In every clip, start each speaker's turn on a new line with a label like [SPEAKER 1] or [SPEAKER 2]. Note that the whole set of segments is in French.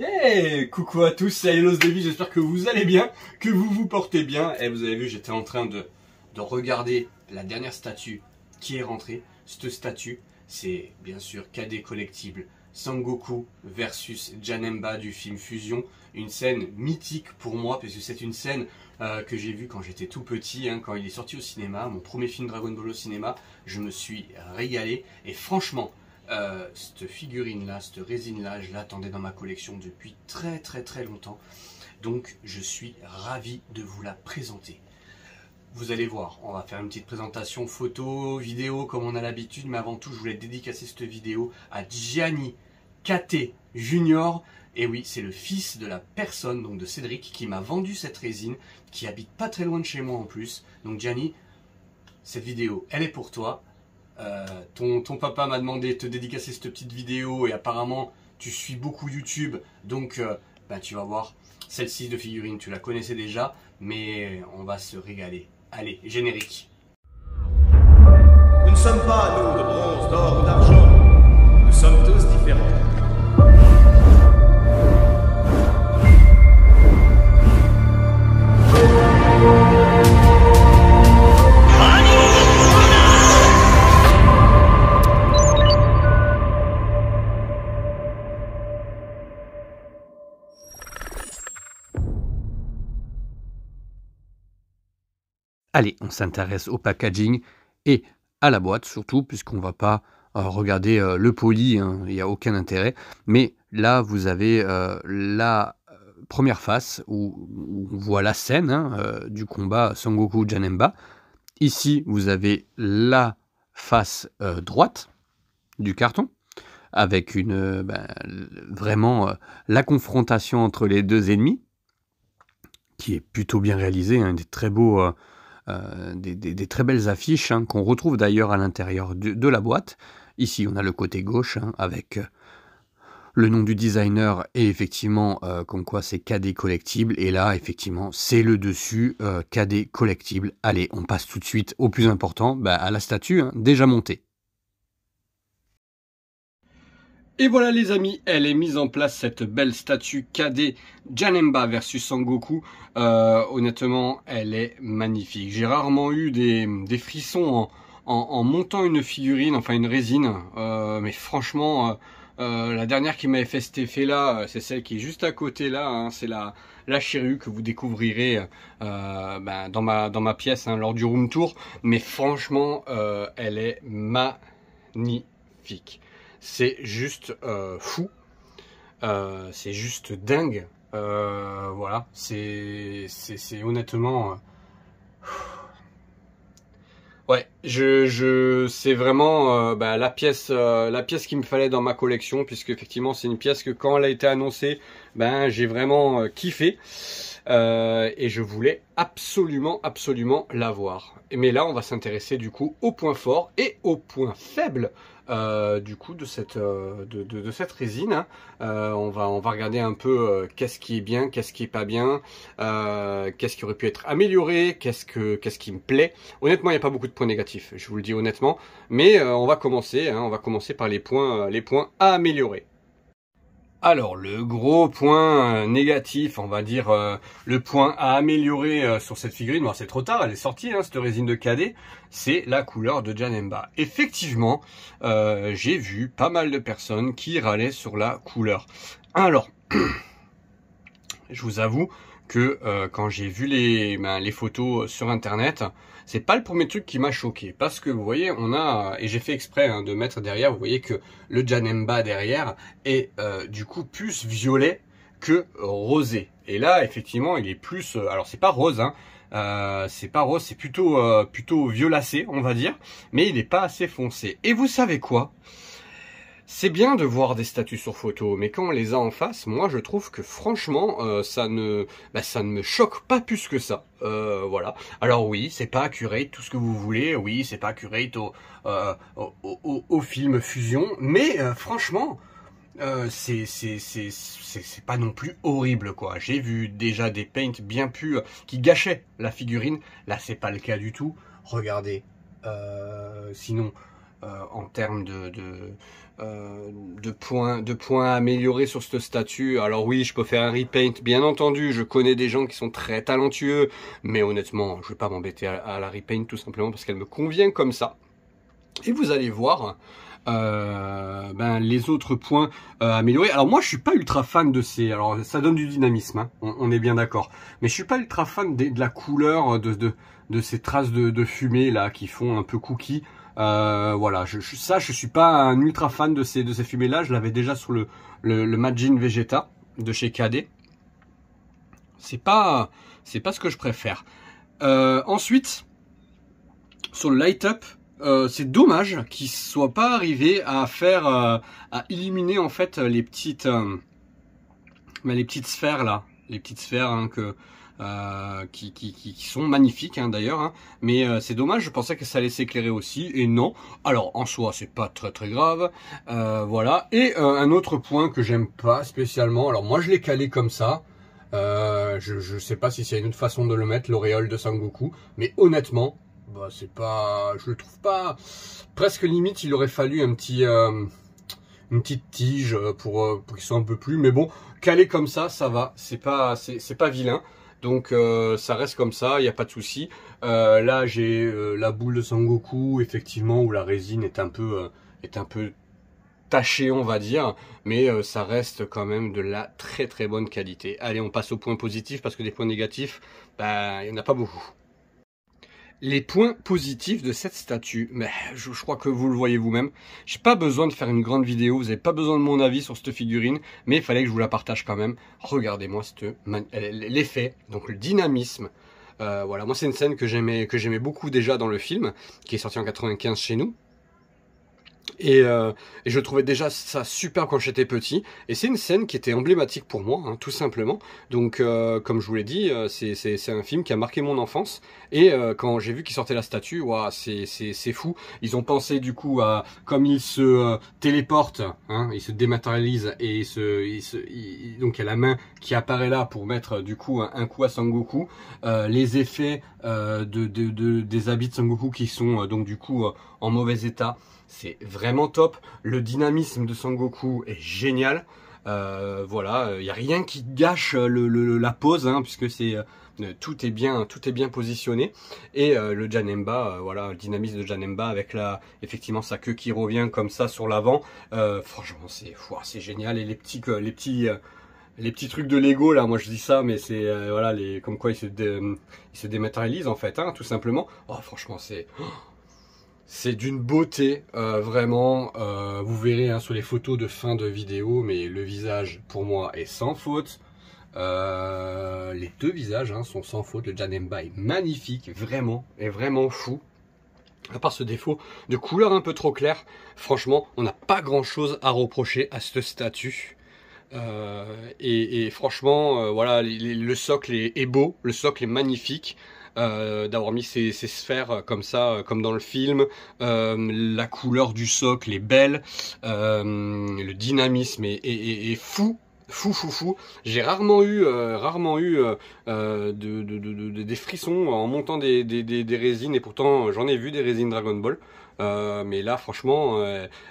[SPEAKER 1] Hey, coucou à tous, c'est Los David, j'espère que vous allez bien, que vous vous portez bien. Et vous avez vu, j'étais en train de regarder la dernière statue qui est rentrée. Cette statue, c'est bien sûr KD Collectible, Sangoku versus Janemba du film Fusion. Une scène mythique pour moi, parce que c'est une scène que j'ai vue quand j'étais tout petit, quand il est sorti au cinéma. Mon premier film Dragon Ball au cinéma, je me suis régalé. Et franchement, cette figurine là, cette résine là, je l'attendais dans ma collection depuis très longtemps, donc je suis ravi de vous la présenter. Vous allez voir, on va faire une petite présentation photo, vidéo comme on a l'habitude, mais avant tout je voulais dédicacer cette vidéo à Gianni KT Junior. Et oui, c'est le fils de la personne, donc de Cédric, qui m'a vendu cette résine, qui habite pas très loin de chez moi en plus. Donc Gianni, cette vidéo elle est pour toi. Ton papa m'a demandé de te dédicacer cette petite vidéo et apparemment tu suis beaucoup YouTube, donc tu vas voir celle-ci de figurine, tu la connaissais déjà, mais on va se régaler. Allez, générique.
[SPEAKER 2] Nous ne sommes pas, nous, de bronze, d'or ou d'argent. Nous sommes tous différents.
[SPEAKER 3] Allez, on s'intéresse au packaging et à la boîte surtout, puisqu'on ne va pas regarder le poli, il n'y a aucun intérêt. Mais là, vous avez la première face où on voit la scène du combat Sangoku Janemba. Ici, vous avez la face droite du carton, avec vraiment la confrontation entre les deux ennemis, qui est plutôt bien réalisée, des très beaux... des très belles affiches qu'on retrouve d'ailleurs à l'intérieur de la boîte. Ici, on a le côté gauche avec le nom du designer et effectivement, comme quoi c'est KD Collectible. Et là, effectivement, c'est le dessus KD Collectible. Allez, on passe tout de suite au plus important, à la statue déjà montée.
[SPEAKER 1] Et voilà les amis, elle est mise en place, cette belle statue KD Janemba versus Sangoku. Honnêtement, elle est magnifique. J'ai rarement eu des frissons en montant une figurine, enfin une résine. Mais franchement, la dernière qui m'avait fait cet effet-là, c'est celle qui est juste à côté là. C'est la Shiryu que vous découvrirez dans ma pièce lors du room tour. Mais franchement, elle est magnifique. C'est juste fou, c'est juste dingue, voilà, c'est honnêtement, ouais, c'est vraiment la pièce qu'il me fallait dans ma collection, puisque effectivement c'est une pièce que quand elle a été annoncée, j'ai vraiment kiffé, et je voulais absolument l'avoir. Mais là on va s'intéresser du coup aux points forts et aux points faibles du coup de cette résine. On va regarder un peu qu'est-ce qui est bien, qu'est-ce qui est pas bien, qu'est-ce qui aurait pu être amélioré, qu'est-ce qui me plaît. Honnêtement, il n'y a pas beaucoup de points négatifs, je vous le dis honnêtement, mais on va commencer par les points à améliorer. Alors, le gros point négatif, on va dire le point à améliorer sur cette figurine, bon, c'est trop tard, elle est sortie, cette résine de KD, c'est la couleur de Janemba. Effectivement, j'ai vu pas mal de personnes qui râlaient sur la couleur. Alors, je vous avoue que quand j'ai vu les photos sur internet, c'est pas le premier truc qui m'a choqué, parce que vous voyez, on a, et j'ai fait exprès de mettre derrière, vous voyez que le Janemba derrière est du coup plus violet que rosé. Et là, effectivement, il est plus, alors c'est pas rose, c'est plutôt violacé, on va dire, mais il n'est pas assez foncé. Et vous savez quoi ? C'est bien de voir des statues sur photo, mais quand on les a en face, moi je trouve que franchement, ça ne me choque pas plus que ça. Voilà. Alors oui, c'est pas accurate, tout ce que vous voulez. Oui, c'est pas accurate au film Fusion, mais franchement, c'est pas non plus horrible quoi. J'ai vu déjà des paints bien plus qui gâchaient la figurine. Là, c'est pas le cas du tout. Regardez. Sinon. en termes de points à améliorer sur ce statut. Alors oui, je peux faire un repaint, bien entendu, je connais des gens qui sont très talentueux, mais honnêtement, je vais pas m'embêter à la repaint tout simplement parce qu'elle me convient comme ça. Et vous allez voir les autres points améliorés. Alors moi je suis pas ultra fan de ces... Alors ça donne du dynamisme, hein, on est bien d'accord. Mais je suis pas ultra fan de la couleur de ces traces de fumée là qui font un peu cookie. Voilà, je suis pas un ultra fan de ces fumées là. Je l'avais déjà sur le Majin Vegeta de chez KD. C'est pas ce que je préfère. Ensuite, sur le light up, c'est dommage qu'il soit pas arrivé à faire à illuminer en fait les petites sphères là, les petites sphères hein, qui sont magnifiques hein, d'ailleurs, hein, mais c'est dommage, je pensais que ça allait s'éclairer aussi, et non. Alors en soi c'est pas très grave, voilà. Et un autre point que j'aime pas spécialement, alors moi je l'ai calé comme ça, je sais pas si c'est une autre façon de le mettre, l'auréole de Sangoku, mais honnêtement, bah c'est pas, je le trouve pas, presque limite il aurait fallu un petit... une petite tige pour qu'il soit un peu plus, mais bon, calé comme ça va, c'est pas vilain, donc ça reste comme ça, il n'y a pas de souci. Là j'ai la boule de Sangoku, effectivement, où la résine est un peu tachée, on va dire, mais ça reste quand même de la très bonne qualité. Allez, on passe aux points positifs, parce que des points négatifs, bah, il n'y en a pas beaucoup. Les points positifs de cette statue, mais je crois que vous le voyez vous-même. J'ai pas besoin de faire une grande vidéo, vous n'avez pas besoin de mon avis sur cette figurine, mais il fallait que je vous la partage quand même. Regardez-moi l'effet, donc le dynamisme. Voilà, moi c'est une scène que j'aimais beaucoup déjà dans le film, qui est sorti en 95 chez nous. Et je trouvais déjà ça super quand j'étais petit, et c'est une scène qui était emblématique pour moi, hein, tout simplement. Donc comme je vous l'ai dit, c'est un film qui a marqué mon enfance, et quand j'ai vu qu'ils sortaient la statue, wow, c'est fou. Ils ont pensé du coup à, comme ils se téléportent, hein, ils se dématérialisent, et donc il y a la main qui apparaît là pour mettre du coup un coup à Sangoku, les effets des habits de Sangoku qui sont donc du coup en mauvais état. C'est vraiment top, le dynamisme de Sangoku est génial, voilà, il n'y a rien qui gâche la pose, hein, puisque c'est tout est bien positionné, et le Janemba, voilà, le dynamisme de Janemba avec effectivement sa queue qui revient comme ça sur l'avant, franchement c'est génial, et les petits trucs de Lego là, moi je dis ça, mais c'est voilà, comme quoi ils se dématérialisent en fait, hein, tout simplement. Oh, franchement c'est d'une beauté, vraiment, vous verrez hein, sur les photos de fin de vidéo, mais le visage pour moi est sans faute. Les deux visages hein, sont sans faute, le Janemba est magnifique, vraiment, est vraiment fou. À part ce défaut de couleur un peu trop claire, franchement, on n'a pas grand chose à reprocher à cette statue. Et franchement, voilà, le socle est beau, le socle est magnifique. D'avoir mis ces sphères comme ça, comme dans le film, la couleur du socle est belle, le dynamisme est fou. J'ai rarement eu des frissons en montant des résines, et pourtant j'en ai vu des résines Dragon Ball. Mais là franchement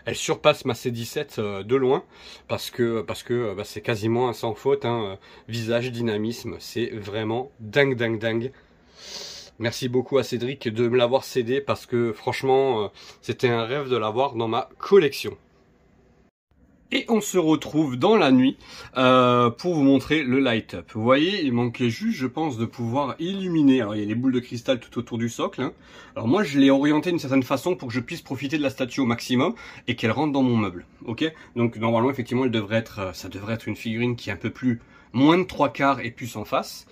[SPEAKER 1] elle surpasse ma C17 de loin, parce que bah, c'est quasiment un sans faute, hein, visage, dynamisme, c'est vraiment dingue. Merci beaucoup à Cédric de me l'avoir cédé, parce que franchement c'était un rêve de l'avoir dans ma collection. Et on se retrouve dans la nuit pour vous montrer le light-up. Vous voyez, il manquait juste, je pense, de pouvoir illuminer. Alors il y a les boules de cristal tout autour du socle, hein. Alors moi je l'ai orienté d'une certaine façon pour que je puisse profiter de la statue au maximum et qu'elle rentre dans mon meuble. Ok, donc normalement effectivement ça devrait être une figurine qui est un peu moins de 3/4 et plus en face.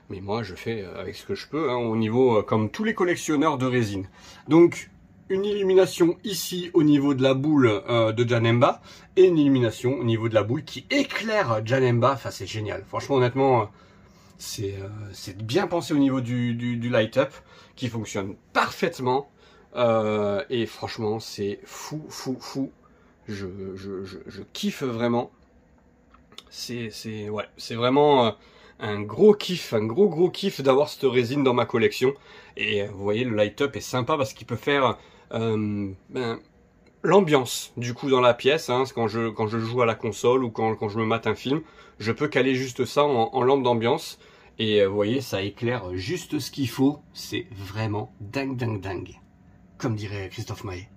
[SPEAKER 1] Mais moi je fais avec ce que je peux, hein, au niveau comme tous les collectionneurs de résine. Donc une illumination ici au niveau de la boule de Janemba, et une illumination au niveau de la boule qui éclaire Janemba. Enfin c'est génial, franchement honnêtement c'est bien pensé au niveau du light-up, qui fonctionne parfaitement, et franchement c'est fou. Je kiffe vraiment. C'est vraiment un gros kiff, un gros kiff d'avoir cette résine dans ma collection. Et vous voyez, le light-up est sympa parce qu'il peut faire l'ambiance du coup dans la pièce, hein, quand je joue à la console ou quand je me mate un film, je peux caler juste ça en lampe d'ambiance. Et vous voyez, ça éclaire juste ce qu'il faut. C'est vraiment dingue, dingue, dingue. Comme dirait Christophe Maé.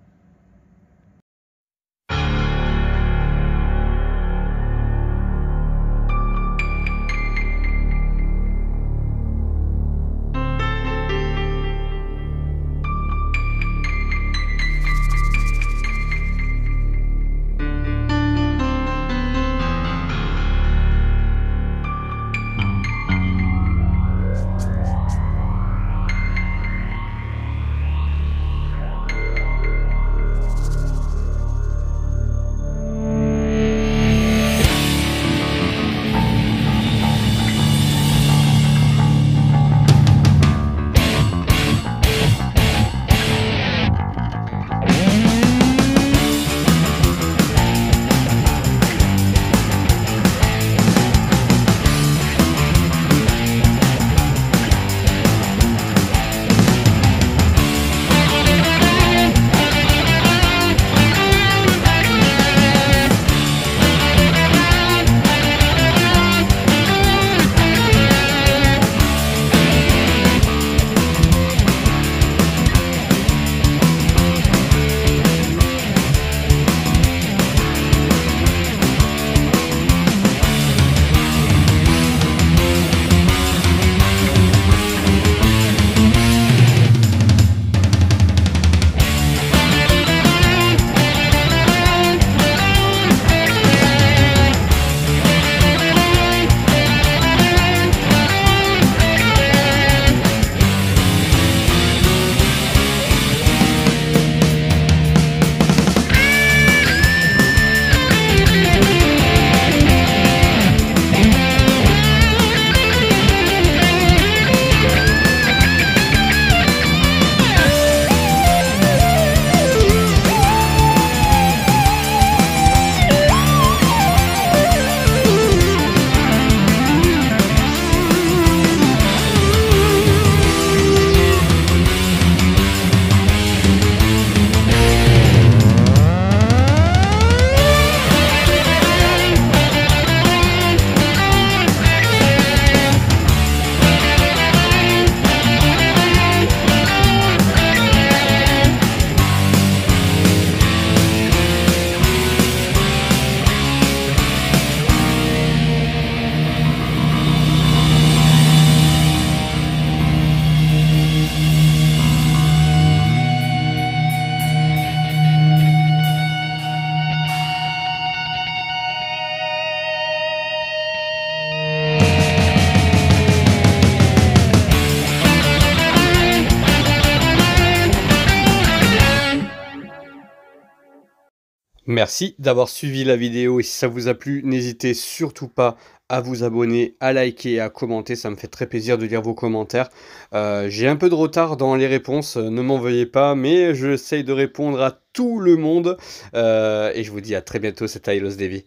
[SPEAKER 1] Merci d'avoir suivi la vidéo et si ça vous a plu, n'hésitez surtout pas à vous abonner, à liker et à commenter, ça me fait très plaisir de lire vos commentaires. J'ai un peu de retard dans les réponses, ne m'en veuillez pas, mais j'essaye de répondre à tout le monde. Et je vous dis à très bientôt, c'était Ailos Devi.